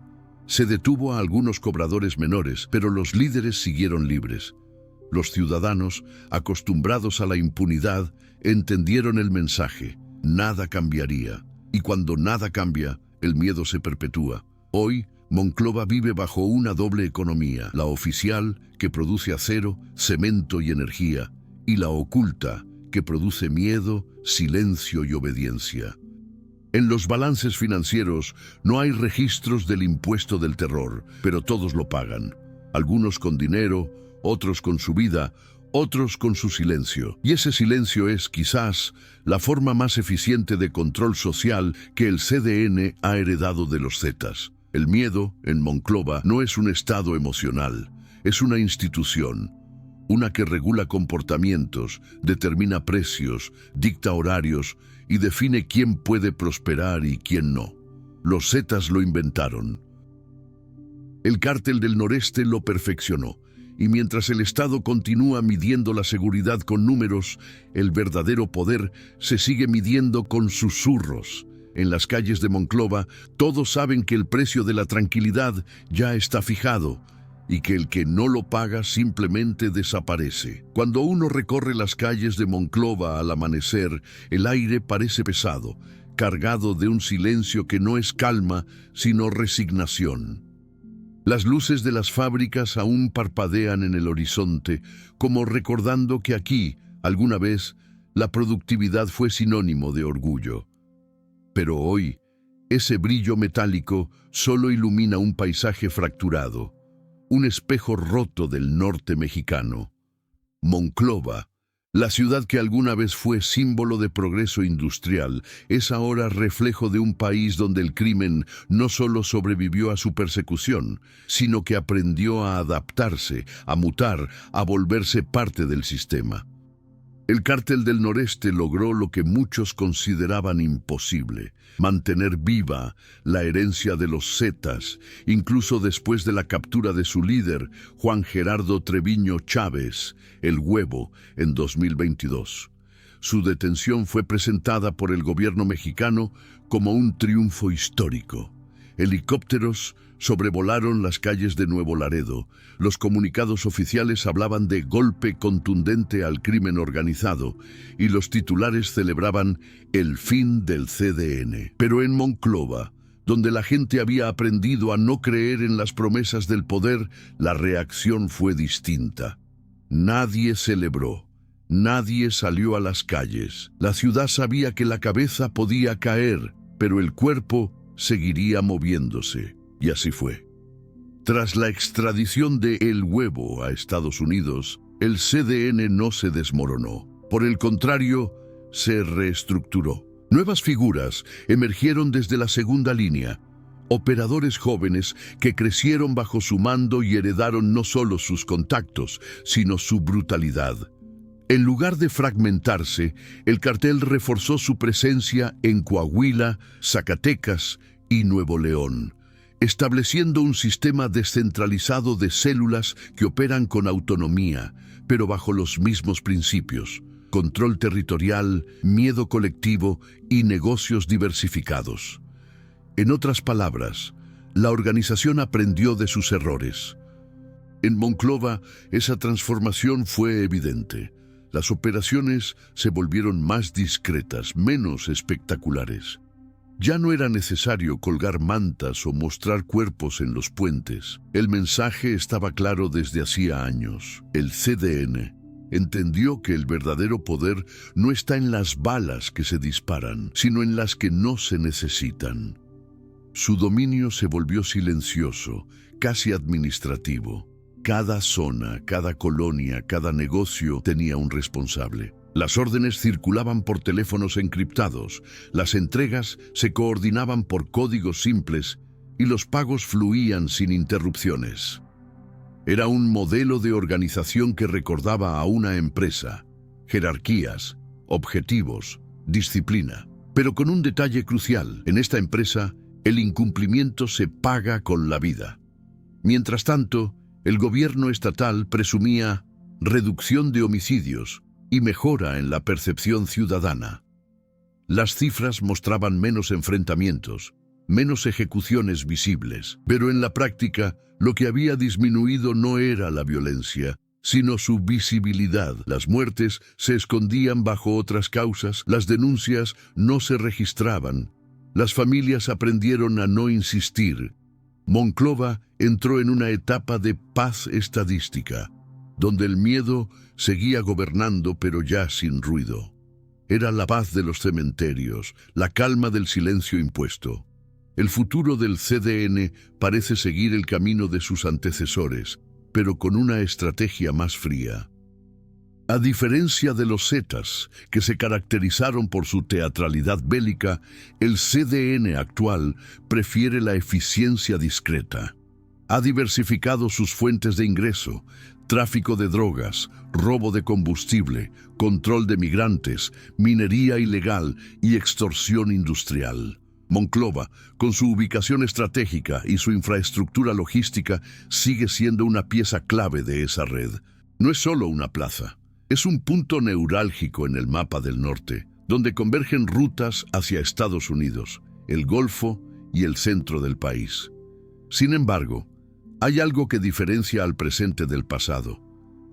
Se detuvo a algunos cobradores menores, pero los líderes siguieron libres. Los ciudadanos, acostumbrados a la impunidad, entendieron el mensaje. Nada cambiaría. Y cuando nada cambia, el miedo se perpetúa. Hoy, Monclova vive bajo una doble economía, la oficial, que produce acero, cemento y energía, y la oculta, que produce miedo, silencio y obediencia. En los balances financieros no hay registros del impuesto del terror, pero todos lo pagan. Algunos con dinero, otros con su vida, otros con su silencio. Y ese silencio es, quizás, la forma más eficiente de control social que el CDN ha heredado de los Zetas. El miedo, en Monclova, no es un estado emocional, es una institución. Una que regula comportamientos, determina precios, dicta horarios y define quién puede prosperar y quién no. Los Zetas lo inventaron. El Cártel del Noreste lo perfeccionó. Y mientras el Estado continúa midiendo la seguridad con números, el verdadero poder se sigue midiendo con susurros. En las calles de Monclova, todos saben que el precio de la tranquilidad ya está fijado y que el que no lo paga simplemente desaparece. Cuando uno recorre las calles de Monclova al amanecer, el aire parece pesado, cargado de un silencio que no es calma, sino resignación. Las luces de las fábricas aún parpadean en el horizonte, como recordando que aquí, alguna vez, la productividad fue sinónimo de orgullo. Pero hoy, ese brillo metálico solo ilumina un paisaje fracturado, un espejo roto del norte mexicano. Monclova, la ciudad que alguna vez fue símbolo de progreso industrial, es ahora reflejo de un país donde el crimen no solo sobrevivió a su persecución, sino que aprendió a adaptarse, a mutar, a volverse parte del sistema. El Cártel del Noreste logró lo que muchos consideraban imposible: mantener viva la herencia de los Zetas, incluso después de la captura de su líder, Juan Gerardo Treviño Chávez, el Huevo, en 2022. Su detención fue presentada por el gobierno mexicano como un triunfo histórico. Helicópteros sobrevolaron las calles de Nuevo Laredo. Los comunicados oficiales hablaban de golpe contundente al crimen organizado y los titulares celebraban el fin del CDN. Pero en Monclova, donde la gente había aprendido a no creer en las promesas del poder, la reacción fue distinta. Nadie celebró. Nadie salió a las calles. La ciudad sabía que la cabeza podía caer, pero el cuerpo seguiría moviéndose. Y así fue. Tras la extradición de El Huevo a Estados Unidos, el CDN no se desmoronó. Por el contrario, se reestructuró. Nuevas figuras emergieron desde la segunda línea. Operadores jóvenes que crecieron bajo su mando y heredaron no solo sus contactos, sino su brutalidad. En lugar de fragmentarse, el cartel reforzó su presencia en Coahuila, Zacatecas y Nuevo León, estableciendo un sistema descentralizado de células que operan con autonomía, pero bajo los mismos principios: control territorial, miedo colectivo y negocios diversificados. En otras palabras, la organización aprendió de sus errores. En Monclova, esa transformación fue evidente. Las operaciones se volvieron más discretas, menos espectaculares. Ya no era necesario colgar mantas o mostrar cuerpos en los puentes. El mensaje estaba claro desde hacía años. El CDN entendió que el verdadero poder no está en las balas que se disparan, sino en las que no se necesitan. Su dominio se volvió silencioso, casi administrativo. Cada zona, cada colonia, cada negocio tenía un responsable. Las órdenes circulaban por teléfonos encriptados, las entregas se coordinaban por códigos simples y los pagos fluían sin interrupciones. Era un modelo de organización que recordaba a una empresa: jerarquías, objetivos, disciplina. Pero con un detalle crucial: en esta empresa, el incumplimiento se paga con la vida. Mientras tanto, el gobierno estatal presumía reducción de homicidios y mejora en la percepción ciudadana. Las cifras mostraban menos enfrentamientos, menos ejecuciones visibles, pero en la práctica lo que había disminuido no era la violencia, sino su visibilidad. Las muertes se escondían bajo otras causas, las denuncias no se registraban, las familias aprendieron a no insistir. Monclova entró en una etapa de paz estadística, donde el miedo seguía gobernando, pero ya sin ruido. Era la paz de los cementerios, la calma del silencio impuesto. El futuro del CDN parece seguir el camino de sus antecesores, pero con una estrategia más fría. A diferencia de los Zetas, que se caracterizaron por su teatralidad bélica, el CDN actual prefiere la eficiencia discreta. Ha diversificado sus fuentes de ingreso: tráfico de drogas, robo de combustible, control de migrantes, minería ilegal y extorsión industrial. Monclova, con su ubicación estratégica y su infraestructura logística, sigue siendo una pieza clave de esa red. No es solo una plaza, es un punto neurálgico en el mapa del norte, donde convergen rutas hacia Estados Unidos, el Golfo y el centro del país. Sin embargo, hay algo que diferencia al presente del pasado: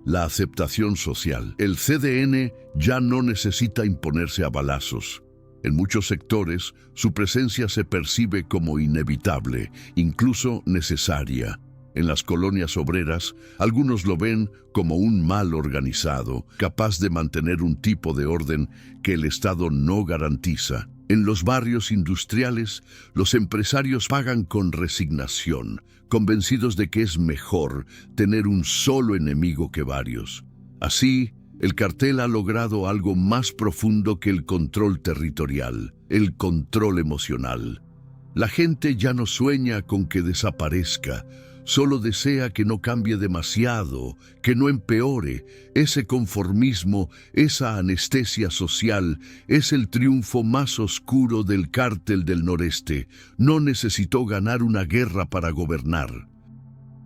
la aceptación social. El CDN ya no necesita imponerse a balazos. En muchos sectores, su presencia se percibe como inevitable, incluso necesaria. En las colonias obreras, algunos lo ven como un mal organizado, capaz de mantener un tipo de orden que el Estado no garantiza. En los barrios industriales, los empresarios pagan con resignación, convencidos de que es mejor tener un solo enemigo que varios. Así, el cartel ha logrado algo más profundo que el control territorial, el control emocional. La gente ya no sueña con que desaparezca, solo desea que no cambie demasiado, que no empeore. Ese conformismo, esa anestesia social, es el triunfo más oscuro del cártel del noreste. No necesitó ganar una guerra para gobernar.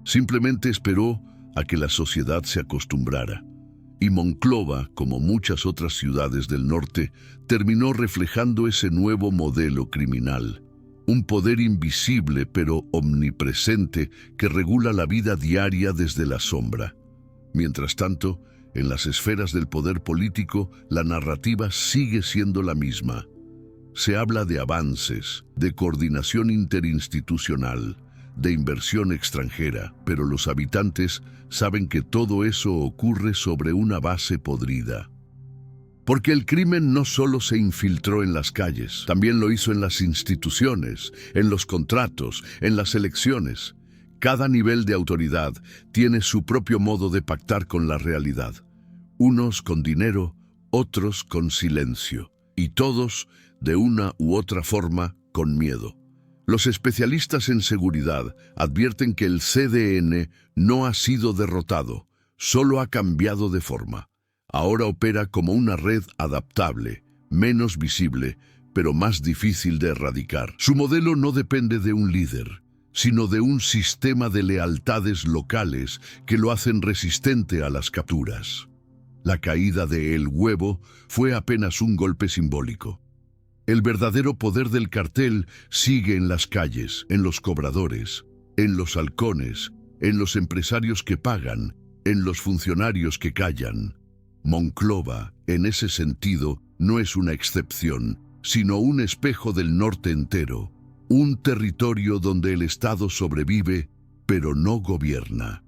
Simplemente esperó a que la sociedad se acostumbrara. Y Monclova, como muchas otras ciudades del norte, terminó reflejando ese nuevo modelo criminal. Un poder invisible pero omnipresente que regula la vida diaria desde la sombra. Mientras tanto, en las esferas del poder político, la narrativa sigue siendo la misma. Se habla de avances, de coordinación interinstitucional, de inversión extranjera, pero los habitantes saben que todo eso ocurre sobre una base podrida. Porque el crimen no solo se infiltró en las calles, también lo hizo en las instituciones, en los contratos, en las elecciones. Cada nivel de autoridad tiene su propio modo de pactar con la realidad. Unos con dinero, otros con silencio, y todos, de una u otra forma, con miedo. Los especialistas en seguridad advierten que el CDN no ha sido derrotado, solo ha cambiado de forma. Ahora opera como una red adaptable, menos visible, pero más difícil de erradicar. Su modelo no depende de un líder, sino de un sistema de lealtades locales que lo hacen resistente a las capturas. La caída de El Huevo fue apenas un golpe simbólico. El verdadero poder del cartel sigue en las calles, en los cobradores, en los halcones, en los empresarios que pagan, en los funcionarios que callan. Monclova, en ese sentido, no es una excepción, sino un espejo del norte entero, un territorio donde el Estado sobrevive, pero no gobierna.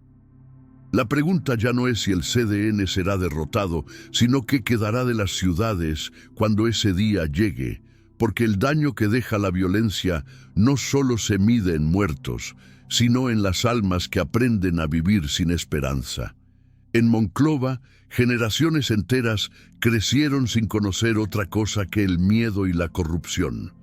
La pregunta ya no es si el CDN será derrotado, sino qué quedará de las ciudades cuando ese día llegue, porque el daño que deja la violencia no solo se mide en muertos, sino en las almas que aprenden a vivir sin esperanza. En Monclova, generaciones enteras crecieron sin conocer otra cosa que el miedo y la corrupción.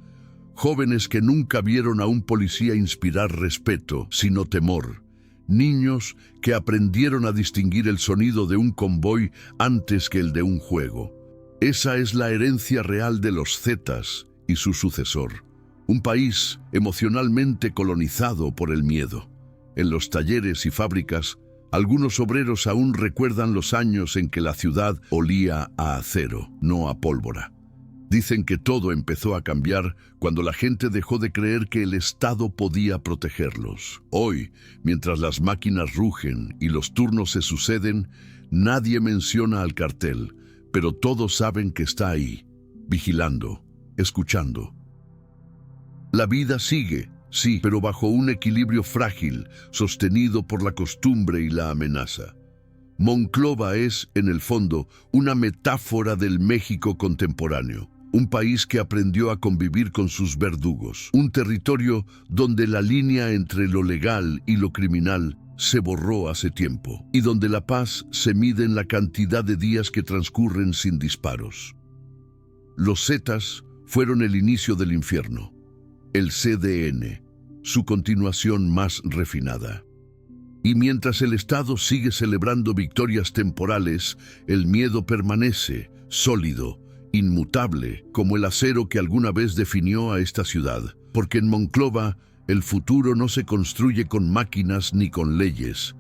Jóvenes que nunca vieron a un policía inspirar respeto, sino temor. Niños que aprendieron a distinguir el sonido de un convoy antes que el de un juego. Esa es la herencia real de los Zetas y su sucesor. Un país emocionalmente colonizado por el miedo. En los talleres y fábricas, algunos obreros aún recuerdan los años en que la ciudad olía a acero, no a pólvora. Dicen que todo empezó a cambiar cuando la gente dejó de creer que el Estado podía protegerlos. Hoy, mientras las máquinas rugen y los turnos se suceden, nadie menciona al cartel, pero todos saben que está ahí, vigilando, escuchando. La vida sigue. Sí, pero bajo un equilibrio frágil, sostenido por la costumbre y la amenaza. Monclova es, en el fondo, una metáfora del México contemporáneo. Un país que aprendió a convivir con sus verdugos. Un territorio donde la línea entre lo legal y lo criminal se borró hace tiempo. Y donde la paz se mide en la cantidad de días que transcurren sin disparos. Los Zetas fueron el inicio del infierno. El CDN. Su continuación más refinada. Y mientras el Estado sigue celebrando victorias temporales, el miedo permanece, sólido, inmutable, como el acero que alguna vez definió a esta ciudad. Porque en Monclova, el futuro no se construye con máquinas ni con leyes.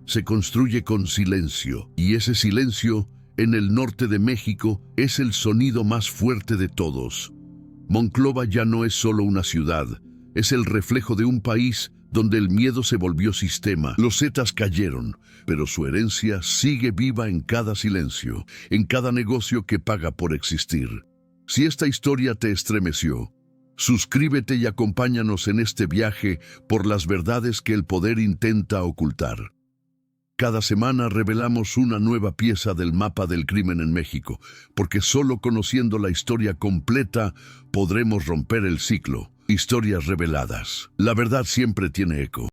Se construye con silencio, y ese silencio, en el norte de México, es el sonido más fuerte de todos. Monclova ya no es solo una ciudad, es el reflejo de un país donde el miedo se volvió sistema. Los Zetas cayeron, pero su herencia sigue viva en cada silencio, en cada negocio que paga por existir. Si esta historia te estremeció, Suscríbete y acompáñanos en este viaje por las verdades que el poder intenta ocultar. Cada semana revelamos una nueva pieza del mapa del crimen en México, porque solo conociendo la historia completa podremos romper el ciclo. Historias reveladas. La verdad siempre tiene eco.